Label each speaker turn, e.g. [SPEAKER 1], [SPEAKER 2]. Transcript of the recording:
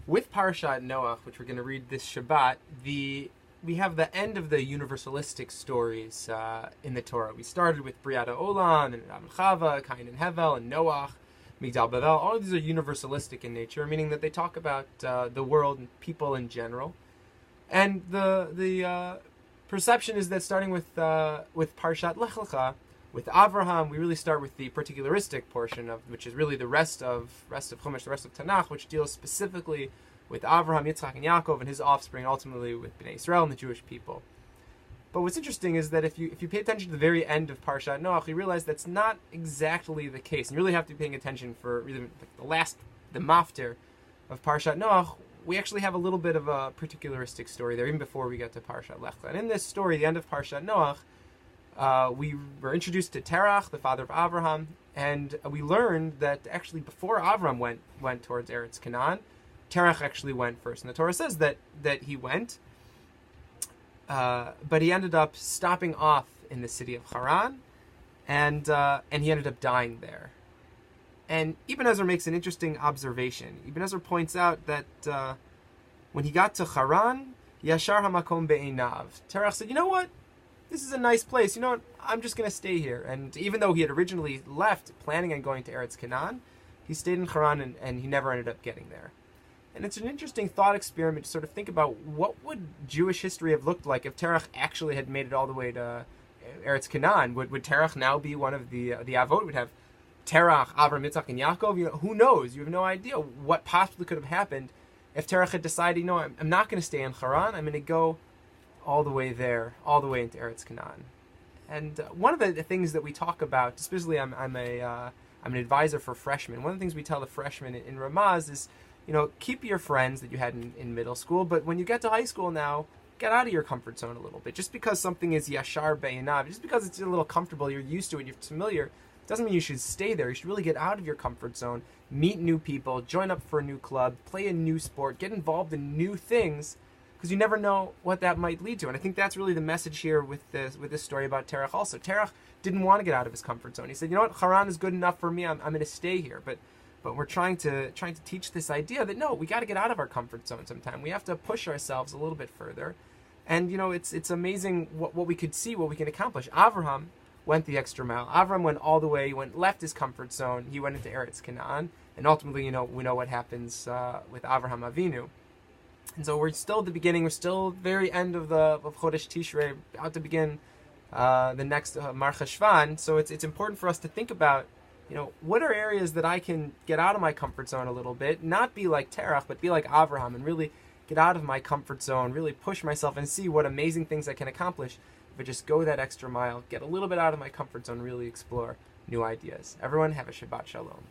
[SPEAKER 1] With Parashat Noach, which we're going to read this Shabbat, we have the end of the universalistic stories in the Torah. We started with Briat Olam and Adam and Chava, Cain and Hevel, and Noach, Migdal Bavel. All of these are universalistic in nature, meaning that they talk about the world and people in general. And the perception is that starting with Parshat Lech Lecha, with Avraham, we really start with the particularistic portion of which is really the rest of Chumash, the rest of Tanakh, which deals specifically with Avraham, Yitzchak, and Yaakov, and his offspring, ultimately with Bnei Israel and the Jewish people. But what's interesting is that if you pay attention to the very end of Parshat Noach, you realize that's not exactly the case. And you really have to be paying attention for really the maftir of Parshat Noach. We actually have a little bit of a particularistic story there, even before we get to Parshat Lech Lecha. And in this story, the end of Parshat Noach, we were introduced to Terach, the father of Avraham, and we learned that actually before Avram went towards Eretz Canaan, Terach actually went first. And the Torah says that he went, but he ended up stopping off in the city of Haran, and he ended up dying there. And Ibn Ezra makes an interesting observation. Ibn Ezra points out that when he got to Haran, Yashar hamakom be'einav, Terach said, you know what? This is a nice place. You know what? I'm just going to stay here. And even though he had originally left planning on going to Eretz Canaan, he stayed in Haran and he never ended up getting there. And it's an interesting thought experiment to sort of think about what would Jewish history have looked like if Terach actually had made it all the way to Eretz Canaan. Would Terach now be one of the Avot? Would have Terach, Avram, Yitzchak, and Yaakov? You know, who knows? You have no idea what possibly could have happened if Terach had decided, you know, I'm not going to stay in Haran. I'm going to go all the way there, all the way into Eretz Canaan. And one of the things that we talk about, especially I'm an advisor for freshmen. One of the things we tell the freshmen in Ramaz is, you know, keep your friends that you had in middle school, but when you get to high school now, get out of your comfort zone a little bit. Just because something is yashar be'inav, just because it's a little comfortable, you're used to it, you're familiar, doesn't mean you should stay there. You should really get out of your comfort zone, meet new people, join up for a new club, play a new sport, get involved in new things, because you never know what that might lead to. And I think that's really the message here with this story about Terach also. Terach didn't want to get out of his comfort zone. He said, you know what, Haran is good enough for me, I'm going to stay here. But we're trying to teach this idea that, no, we got to get out of our comfort zone sometime. We have to push ourselves a little bit further. And, you know, it's amazing what we could see, what we can accomplish. Avraham went the extra mile. Avram went all the way. He left his comfort zone. He went into Eretz Canaan. And ultimately, you know, we know what happens with Avraham Avinu. And so we're still at the beginning. We're still at the very end of Chodesh Tishrei, about to begin the next Mar Cheshvan. So it's important for us to think about, you know, what are areas that I can get out of my comfort zone a little bit, not be like Terach, but be like Avraham, and really get out of my comfort zone, really push myself and see what amazing things I can accomplish if I just go that extra mile, get a little bit out of my comfort zone, really explore new ideas. Everyone, have a Shabbat Shalom.